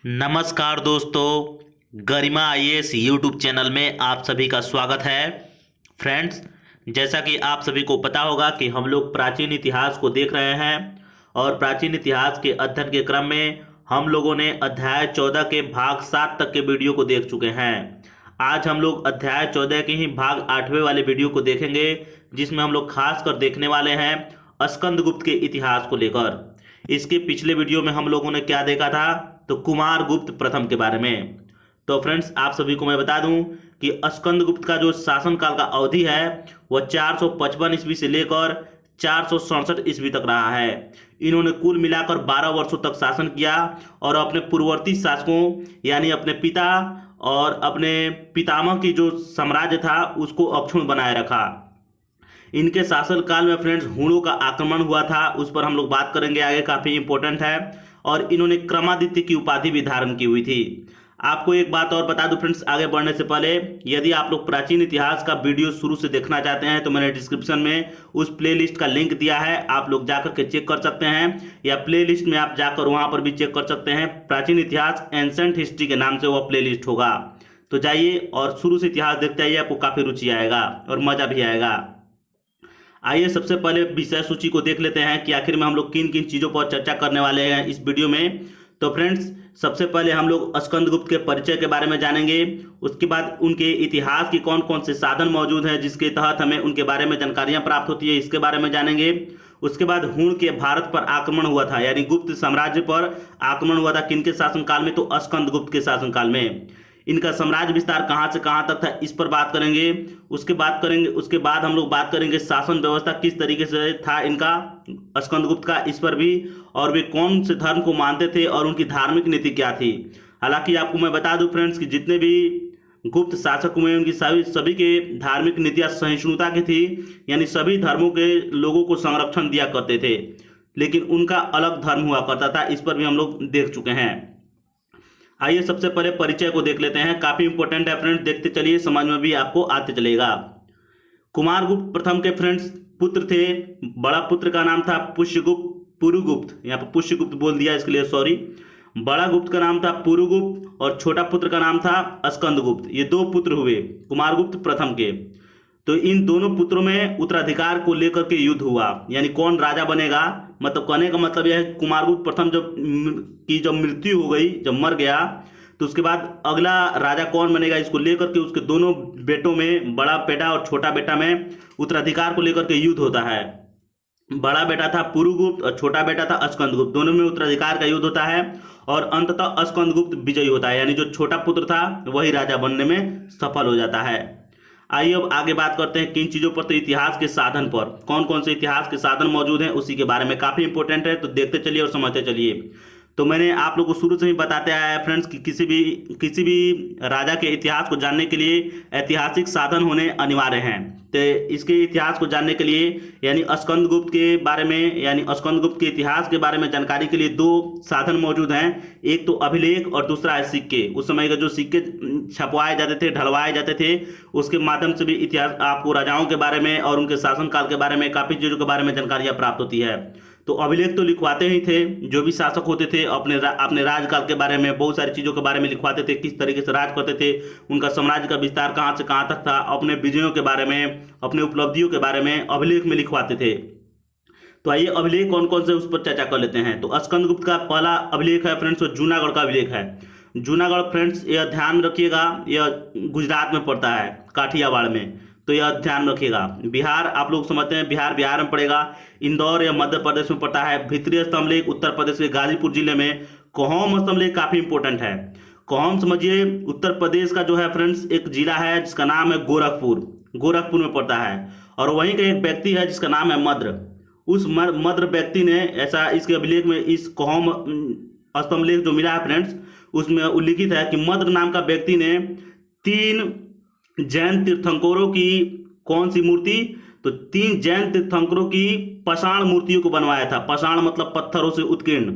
नमस्कार दोस्तों, गरिमा IAS YouTube channel में आप सभी का स्वागत है। फ्रेंड्स, जैसा कि आप सभी को पता होगा कि हम लोग प्राचीन इतिहास को देख रहे हैं और प्राचीन इतिहास के अध्ययन के क्रम में हम लोगों ने अध्याय 14 के भाग 7 तक के वीडियो को देख चुके हैं। आज हम लोग अध्याय 14 के ही भाग 8वें वाले वीडियो को देखेंगे, जिसमें हम लोग खास कर देखने वाले हैं स्कंदगुप्त के इतिहास को लेकर। इसके पिछले वीडियो में हम लोगों ने क्या देखा था, तो कुमारगुप्त प्रथम के बारे में। तो फ्रेंड्स, आप सभी को मैं बता दूं कि स्कंदगुप्त का जो शासनकाल का अवधि है वह 455 ईस्वी से लेकर 467 ईस्वी तक रहा है। इन्होंने कुल मिलाकर 12 वर्षों तक शासन किया और अपने पूर्ववर्ती शासकों यानी अपने पिता और अपने पितामह की जो साम्राज्य था उसको अक्षुण्ण बनाए रखा। इनके शासन काल में फ्रेंड्स हुणों का आक्रमण हुआ था, उस पर हम लोग बात करेंगे आगे, काफी इंपॉर्टेंट है। और इन्होंने क्रमादित्य की उपाधि भी धारण की हुई थी। आपको एक बात और बता दूं फ्रेंड्स, आगे बढ़ने से पहले, यदि आप लोग प्राचीन इतिहास का वीडियो शुरू से देखना चाहते हैं तो मैंने डिस्क्रिप्शन में उस प्लेलिस्ट का लिंक दिया है, आप लोग जाकर के चेक कर सकते हैं, या प्लेलिस्ट में आप जाकर वहां पर भी चेक कर सकते हैं। प्राचीन इतिहास एंसेंट हिस्ट्री के नाम से वह प्लेलिस्ट होगा। तो जाइए और शुरू से इतिहास देखते आइए, आपको काफी रुचि आएगा और मजा भी आएगा। आइए सबसे पहले विषय सूची को देख लेते हैं कि आखिर में हम लोग किन किन चीज़ों पर चर्चा करने वाले हैं इस वीडियो में। तो फ्रेंड्स, सबसे पहले हम लोग स्कंदगुप्त के परिचय के बारे में जानेंगे। उसके बाद उनके इतिहास की कौन कौन से साधन मौजूद हैं जिसके तहत हमें उनके बारे में जानकारियां प्राप्त होती है, इसके बारे में जानेंगे। उसके बाद हुण के भारत पर आक्रमण हुआ था, यानी गुप्त साम्राज्य पर आक्रमण हुआ था किनके शासनकाल में, तो स्कंदगुप्त के शासनकाल में। इनका साम्राज्य विस्तार कहाँ से कहाँ तक था, इस पर बात करेंगे। उसके बाद हम लोग बात करेंगे शासन व्यवस्था किस तरीके से था इनका स्कंदगुप्त का, इस पर भी, और वे कौन से धर्म को मानते थे और उनकी धार्मिक नीति क्या थी। हालांकि आपको मैं बता दूं फ्रेंड्स कि जितने भी गुप्त शासक हुए उनकी सभी के धार्मिक नीतियां सहिष्णुता की थी, यानी सभी धर्मों के लोगों को संरक्षण दिया करते थे, लेकिन उनका अलग धर्म हुआ करता था। इस पर भी हम लोग देख चुके हैं। आइए सबसे पहले परिचय को देख लेते हैं, काफी इंपॉर्टेंट है फ्रेंड्स, देखते चलिए, समझ में भी आपको आते चलेगा। कुमारगुप्त प्रथम के फ्रेंड्स पुत्र थे। बड़ा पुत्र का नाम था पुरुगुप्त, यहाँ पर पुष्यगुप्त बोल दिया, इसके लिए सॉरी। बड़ा गुप्त का नाम था पुरुगुप्त और छोटा पुत्र का नाम था स्कंदगुप्त। ये दो पुत्र हुए कुमारगुप्त प्रथम के। तो इन दोनों पुत्रों में उत्तराधिकार को लेकर के युद्ध हुआ, यानी कौन राजा बनेगा। मतलब कहने का मतलब यह है कुमारगुप्त प्रथम जब मृत्यु हो गई, जब मर गया, तो उसके बाद अगला राजा कौन बनेगा, इसको लेकर के उसके दोनों बेटों में, बड़ा बेटा और छोटा बेटा में उत्तराधिकार को लेकर के युद्ध होता है। बड़ा बेटा था पुरुगुप्त और छोटा बेटा था स्कंदगुप्त, दोनों में उत्तराधिकार का युद्ध होता है और अंततः स्कंदगुप्त विजयी होता है, यानी जो छोटा पुत्र था वही राजा बनने में सफल हो जाता है। आइए अब आगे बात करते हैं किन चीज़ों पर, तो इतिहास के साधन पर, कौन कौन से इतिहास के साधन मौजूद हैं उसी के बारे में, काफ़ी इंपॉर्टेंट है, तो देखते चलिए और समझते चलिए। तो मैंने आप लोगों को शुरू से ही बताते आया है फ्रेंड्स कि किसी भी राजा के इतिहास को जानने के लिए ऐतिहासिक साधन होने अनिवार्य हैं। तो इसके इतिहास को जानने के लिए, यानी स्कंदगुप्त के बारे में, यानी स्कंदगुप्त के इतिहास के बारे में जानकारी के लिए दो साधन मौजूद हैं। एक तो अभिलेख और दूसरा है सिक्के। उस समय के जो सिक्के छपवाए जाते थे, ढलवाए जाते थे, उसके माध्यम से भी इतिहास आपको राजाओं के बारे में और उनके शासनकाल के बारे में काफ़ी चीज़ों के बारे में जानकारियाँ प्राप्त होती है। तो अभिलेख तो लिखवाते ही थे, जो भी शासक होते थे अपने राजकाल के बारे में बहुत सारी चीज़ों के बारे में लिखवाते थे, किस तरीके से राज करते थे, उनका साम्राज्य का विस्तार कहाँ से कहाँ तक था, अपने विजयों के बारे में, अपने उपलब्धियों के बारे में अभिलेख में लिखवाते थे। तो आइए अभिलेख कौन कौन से उस पर चर्चा कर लेते हैं। तो स्कंदगुप्त का पहला अभिलेख है फ्रेंड्स, वो जूनागढ़ का अभिलेख है। जूनागढ़ फ्रेंड्स, यह ध्यान रखिएगा, यह गुजरात में पड़ता है, काठियावाड़ में, तो यह ध्यान रखिएगा। बिहार आप लोग समझते हैं, बिहार में पड़ेगा। इंदौर या मध्य प्रदेश में पड़ता है। भित्री स्तंभलेख उत्तर प्रदेश के गाजीपुर जिले में। कोहम स्तंभलेख काफी इंपॉर्टेंट है। कोहम समझिए उत्तर प्रदेश का जो है फ्रेंड्स एक जिला है जिसका नाम है गोरखपुर में पड़ता है, और वहीं का एक व्यक्ति है जिसका नाम है मद्र। उस मद्र व्यक्ति ने ऐसा इसके अभिलेख में, इस कोहम स्तंभलेख जो मिला है फ्रेंड्स, उसमें उल्लिखित है कि मद्र नाम का व्यक्ति ने 3 जैन तीर्थंकरों की कौन सी मूर्ति, तो 3 जैन तीर्थंकरों की पाषाण मूर्तियों को बनवाया था। पाषाण मतलब पत्थरों से उत्कीर्ण,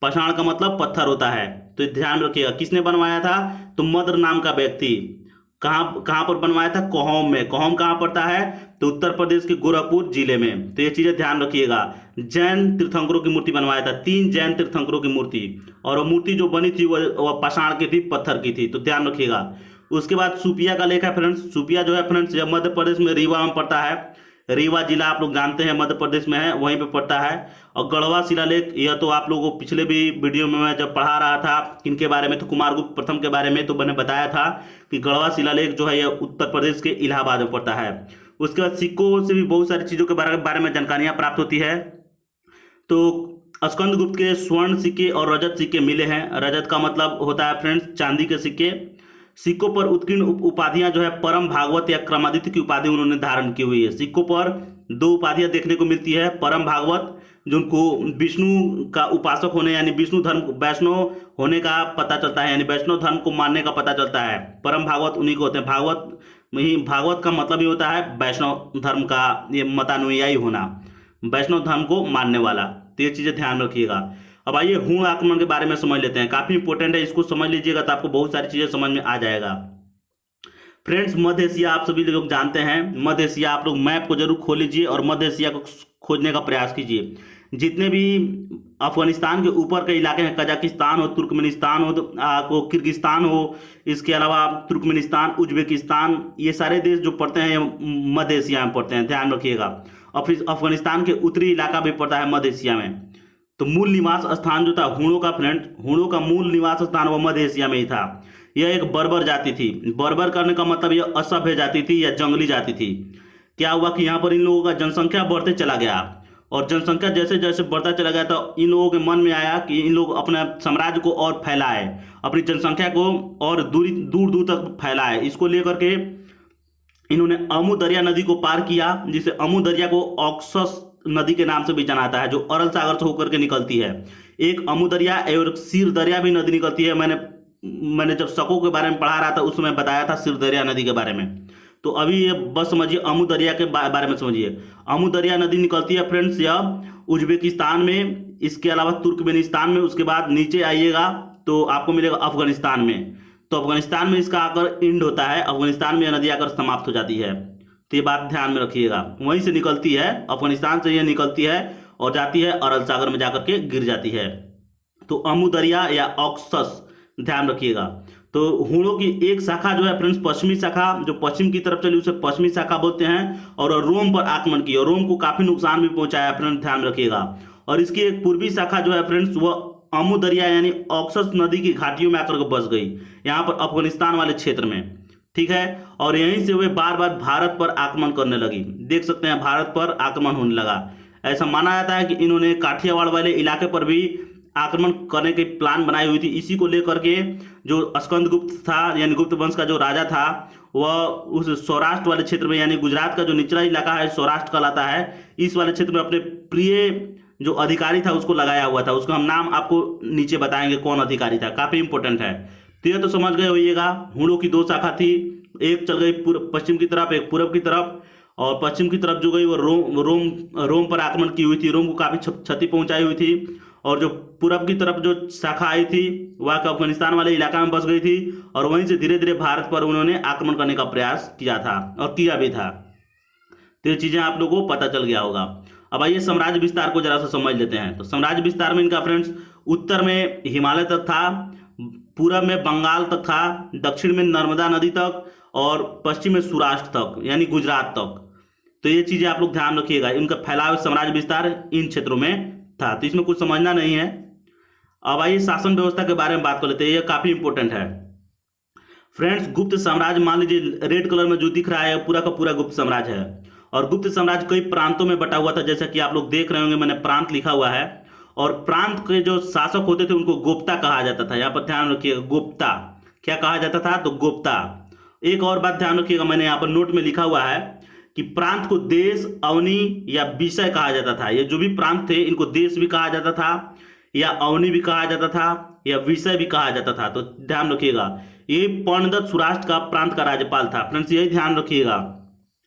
पाषाण का मतलब पत्थर होता है, तो ध्यान रखिएगा किसने बनवाया था, तो मद्र नाम का व्यक्ति। कहाँ कहाँ पर बनवाया था? कोहोम में। कोहोम कहाँ पड़ता है? तो उत्तर प्रदेश के गोरखपुर जिले में। तो ये चीजें ध्यान रखिएगा। जैन तीर्थंकरों की मूर्ति बनवाया था, 3 जैन तीर्थंकरों की मूर्ति, और वो मूर्ति जो बनी थी वह पाषाण की थी, पत्थर की थी। तो ध्यान रखिएगा। उसके बाद सुपिया का लेख है फ्रेंड्स। सुपिया जो है फ्रेंड्स, यह मध्य प्रदेश में रीवा में पड़ता है। रीवा जिला आप लोग जानते हैं मध्य प्रदेश में है, वहीं पे पड़ता है। और गढ़वा शिलालेख, यह तो आप लोगों को पिछले भी वीडियो में मैं जब पढ़ा रहा था किनके बारे में, तो कुमारगुप्त प्रथम के बारे में, तो मैंने बताया था कि गढ़वा शिलालेख जो है यह उत्तर प्रदेश के इलाहाबाद में पड़ता है। उसके बाद सिक्कों से भी बहुत सारी चीज़ों के बारे में जानकारियाँ प्राप्त होती है। तो स्कंदगुप्त के स्वर्ण सिक्के और रजत सिक्के मिले हैं। रजत का मतलब होता है फ्रेंड्स चांदी के सिक्के। सिक्कों पर उत्कीर्ण उपाधियां जो है परम भागवत या क्रमादित्य की उपाधि उन्होंने धारण की हुई है। सिक्कों पर 2 उपाधियां देखने को मिलती है। परम भागवत, जिनको विष्णु का उपासक होने यानी विष्णु धर्म वैष्णव होने का पता चलता है, यानी वैष्णव धर्म को मानने का पता चलता है। परम भागवत उन्हीं को होते हैं। भागवत का मतलब ये होता है वैष्णव धर्म का ये मतानुयायी होना, वैष्णव धर्म को मानने वाला। तो ये चीजें ध्यान रखिएगा। अब आइए हूण आक्रमण के बारे में समझ लेते हैं। काफी इंपॉर्टेंट है, इसको समझ लीजिएगा तो आपको बहुत सारी चीजें समझ में आ जाएगा। फ्रेंड्स, मध्य एशिया आप सभी लोग जानते हैं। मध्य एशिया आप लोग मैप को जरूर खोल लीजिए और मध्य एशिया को खोजने का प्रयास कीजिए। जितने भी अफगानिस्तान के ऊपर के इलाके हैं, कजाकिस्तान हो, तुर्कमेनिस्तान हो, किर्गिस्तान हो, इसके अलावा तुर्कमेनिस्तान, उज्बेकिस्तान, ये सारे देश जो पड़ते हैं मध्य एशिया में पड़ते हैं, ध्यान रखिएगा। और फिर अफगानिस्तान के उत्तरी इलाका भी पड़ता है मध्य एशिया में। तो मूल निवास स्थान जो था हूणों का, फ्रेंड हूणों का मूल निवास स्थान वो मध्य एशिया में ही था। यह एक बर्बर जाति थी। बर्बर करने का मतलब यह असभ्य जाति थी या जंगली जाति थी। क्या हुआ कि यहाँ पर इन लोगों का जनसंख्या बढ़ते चला गया, और जनसंख्या जैसे जैसे बढ़ता चला गया तो इन लोगों के मन में आया कि इन लोग अपने साम्राज्य को और फैलाए, अपनी जनसंख्या को और दूर दूर तक फैलाए। इसको लेकर के इन्होंने अमू दरिया नदी को पार किया, जिसे अमू दरिया को ऑक्सस नदी के नाम से भी जाना जाता है, जो अरल सागर से होकर के निकलती है। एक अमू दरिया और सिर दरिया भी नदी निकलती है। मैंने जब शकों के बारे में पढ़ा रहा था उसमें बताया था सिर दरिया नदी के बारे में। तो अभी ये बस समझिए अमू दरिया के बारे में समझिए। अमू दरिया नदी निकलती है फ्रेंड्स यह उज्बेकिस्तान में, इसके अलावा तुर्कमेनिस्तान में। उसके बाद नीचे आइएगा तो आपको मिलेगा अफगानिस्तान में। तो अफगानिस्तान में इसका आकर इंड होता है, अफगानिस्तान में यह नदी आकर समाप्त हो जाती है। तो ये बात ध्यान में रखिएगा। वहीं से निकलती है, अफगानिस्तान से यह निकलती है और जाती है अरल सागर में जाकर के गिर जाती है। तो अमू दरिया या ऑक्सस ध्यान रखिएगा। तो हूणों की एक शाखा जो है फ्रेंड्स, पश्चिमी शाखा जो पश्चिम की तरफ चली उसे पश्चिमी शाखा बोलते हैं, और रोम पर आक्रमण किया, रोम को काफी नुकसान भी पहुंचाया फ्रेंड्स, ध्यान रखिएगा। और इसकी एक पूर्वी शाखा जो है फ्रेंड्स वह अमू दरिया यानी ऑक्सस नदी की घाटियों में आकर के बस गई, यहाँ पर अफगानिस्तान वाले क्षेत्र में, ठीक है। और यहीं से वे बार बार भारत पर आक्रमण करने लगी। देख सकते हैं भारत पर आक्रमण होने लगा। ऐसा माना जाता है कि इन्होंने काठियावाड़ वाले इलाके पर भी आक्रमण करने की प्लान बनाई हुई थी। इसी को लेकर के जो स्कंदगुप्त था यानी गुप्त वंश का जो राजा था वह उस सौराष्ट्र वाले क्षेत्र में, यानी गुजरात का जो निचला इलाका है सौराष्ट्र कहलाता है, इस वाले क्षेत्र में अपने प्रिय जो अधिकारी था उसको लगाया हुआ था। उसका हम नाम आपको नीचे बताएंगे कौन अधिकारी था, काफी इंपॉर्टेंट है। तो ये तो समझ गए होइएगा। हूणों की 2 शाखा थी, एक चल गई पश्चिम की तरफ, एक पूर्व की तरफ। और पश्चिम की तरफ जो गई वो रोम पर आक्रमण की हुई थी, रोम को काफी क्षति पहुंचाई हुई थी। और जो पूरब की तरफ जो शाखा आई थी वह अफगानिस्तान वाले इलाका में बस गई थी, और वहीं से धीरे धीरे भारत पर उन्होंने आक्रमण करने का प्रयास किया था और किया भी था। तो ये चीजें आप लोगों को पता चल गया होगा। अब आइए साम्राज्य विस्तार को जरा सा समझ लेते हैं। तो साम्राज्य विस्तार में इनका फ्रेंड्स उत्तर में हिमालय तक था, पूरब में बंगाल तक था, दक्षिण में नर्मदा नदी तक, और पश्चिम में सौराष्ट्र तक यानी गुजरात तक। तो ये चीजें आप लोग ध्यान रखिएगा। इनका फैलाव साम्राज्य विस्तार इन क्षेत्रों में था। तो इसमें कुछ समझना नहीं है। अब आइए शासन व्यवस्था के बारे में बात कर लेते हैं, यह काफी इंपॉर्टेंट है फ्रेंड्स। गुप्त साम्राज्य, मान लीजिए रेड कलर में जो दिख रहा है पूरा का पूरा गुप्त साम्राज्य है। और गुप्त साम्राज्य कई प्रांतों में बटा हुआ था, जैसा कि आप लोग देख रहे होंगे मैंने प्रांत लिखा हुआ है। और प्रांत के जो शासक होते थे उनको गोप्ता कहा जाता था। यहाँ पर ध्यान रखिएगा, गोप्ता क्या कहा जाता था? तो गोप्ता। एक और बात ध्यान रखिएगा, मैंने यहाँ पर नोट में लिखा हुआ है कि प्रांत को देश, अवनी या विषय कहा जाता था। ये जो भी प्रांत थे इनको देश भी कहा जाता था, या अवनी भी कहा जाता था, या विषय भी कहा जाता था। तो ध्यान रखिएगा, ये पर्णदत्त सौराष्ट्र का प्रांत का राज्यपाल था फ्रेंड्स, यही ध्यान रखिएगा।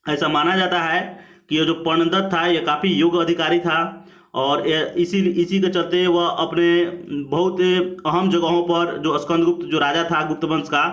ऐसा माना जाता है कि ये जो पर्णदत्त था ये काफी योग्य अधिकारी था, और इसी के चलते वह अपने बहुत अहम जगहों पर जो स्कंदगुप्त जो राजा था गुप्त वंश का,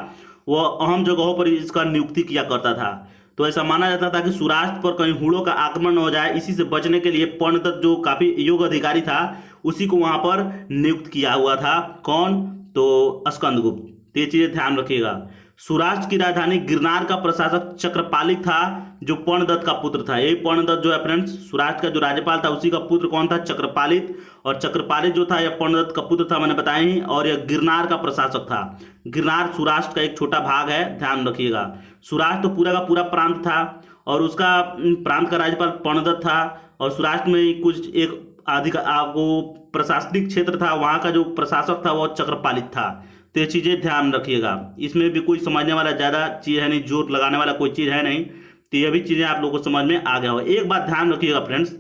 वह अहम जगहों पर इसका नियुक्ति किया करता था। तो ऐसा माना जाता था कि सौराष्ट्र पर कहीं हुड़ों का आक्रमण न हो जाए, इसी से बचने के लिए पर्णदत्त जो काफी योग्य अधिकारी था उसी को वहां पर नियुक्त किया हुआ था। कौन? तो स्कंदगुप्त। तो ये चीजें ध्यान रखिएगा। सौराष्ट्र की राजधानी गिरनार का प्रशासक चक्रपालिक था, जो पर्णदत्त का पुत्र था। यही पर्णदत्त जो है फ्रेंड्स, सौराष्ट्र का जो राज्यपाल था उसी का पुत्र कौन था? चक्रपालिक। और चक्रपालिक जो था यह पर्णदत्त का पुत्र था, मैंने बताया ही। और यह गिरनार का प्रशासक था। गिरनार सौराष्ट्र का एक छोटा भाग है, ध्यान रखिएगा। सौराष्ट्र तो पूरा का पूरा प्रांत था और उसका प्रांत का राज्यपाल पर्णदत्त था। और सौराष्ट्र में कुछ एक वो प्रशासनिक क्षेत्र था, वहां का जो प्रशासक था वो चक्रपालिक था। तो ये चीजें ध्यान रखिएगा। इसमें भी कोई समझने वाला ज्यादा चीज है नहीं, जोर लगाने वाला कोई चीज है नहीं। तो ये भी चीजें आप लोगों को समझ में आ गया हो। एक बात ध्यान रखिएगा फ्रेंड्स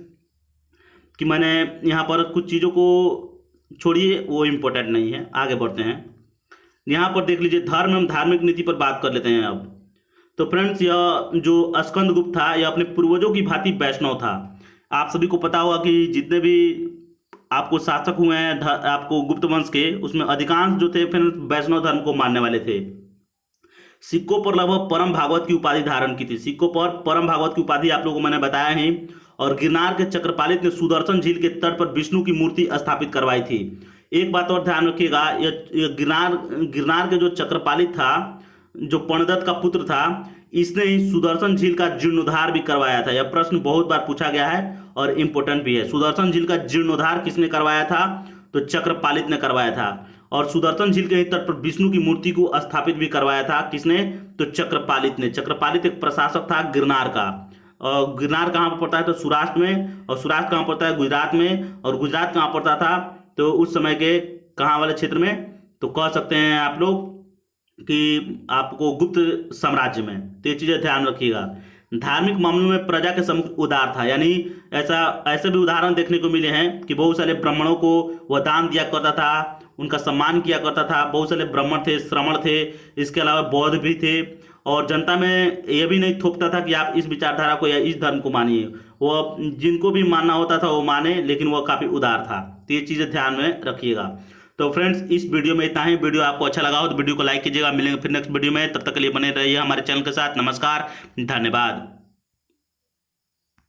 कि मैंने यहाँ पर कुछ चीजों को छोड़िए, वो इम्पोर्टेंट नहीं है, आगे बढ़ते हैं। यहाँ पर देख लीजिए, धर्म एवं धार्मिक नीति पर बात कर लेते हैं अब। तो फ्रेंड्स, यह जो स्कंदगुप्त था यह अपने पूर्वजों की भांति वैष्णव था। आप सभी को पता होगा कि जितने भी आपको शासक हुए हैं आपको गुप्त वंश के, उसमें अधिकांश जो थे फिर वैष्णव धर्म को मानने वाले थे। सिक्कों पर लगभग परम भागवत की उपाधि धारण की थी। सिक्कों पर परम भागवत की उपाधि आप लोगों को मैंने बताया ही। और गिरनार के चक्रपालित ने सुदर्शन झील के तट पर विष्णु की मूर्ति स्थापित करवाई थी। एक बात और ध्यान रखिएगा, यह गिरनार के जो चक्रपालित था, जो पर्णदत्त का पुत्र था, इसने ही सुदर्शन झील का जीर्णोद्धार भी करवाया था। यह प्रश्न बहुत बार पूछा गया है और इंपॉर्टेंट भी है। सुदर्शन झील का जीर्णोद्धार किसने करवाया था? तो चक्रपालित ने करवाया था। और सुदर्शन झील के तट पर विष्णु की मूर्ति को स्थापित भी करवाया था। किसने? तो चक्रपालित ने। चक्रपालित एक प्रशासक था गिरनार का। और गिरनार कहाँ पर पड़ता है? तो सौराष्ट्र में। और सौराष्ट्र कहाँ पड़ता है? गुजरात में। और गुजरात कहाँ पड़ता था? तो उस समय के कहाँ वाले क्षेत्र में? तो कह सकते हैं आप लोग कि आपको गुप्त साम्राज्य में। तो ये चीजें ध्यान रखिएगा। धार्मिक मामलों में प्रजा के सम्मुख उदार था, यानी ऐसे भी उदाहरण देखने को मिले हैं कि बहुत सारे ब्राह्मणों को वह दान दिया करता था, उनका सम्मान किया करता था। बहुत सारे ब्राह्मण थे, श्रमण थे, इसके अलावा बौद्ध भी थे। और जनता में यह भी नहीं थोपता था कि आप इस विचारधारा को या इस धर्म को मानिए। वो जिनको भी मानना होता था वो माने, लेकिन वह काफी उदार था। तो ये चीजें ध्यान में रखिएगा। तो फ्रेंड्स, इस वीडियो में इतना ही। वीडियो आपको अच्छा लगा हो तो वीडियो को लाइक कीजिएगा। मिलेंगे फिर नेक्स्ट वीडियो में, तब तक के लिए बने रहिए हमारे चैनल के साथ। नमस्कार, धन्यवाद।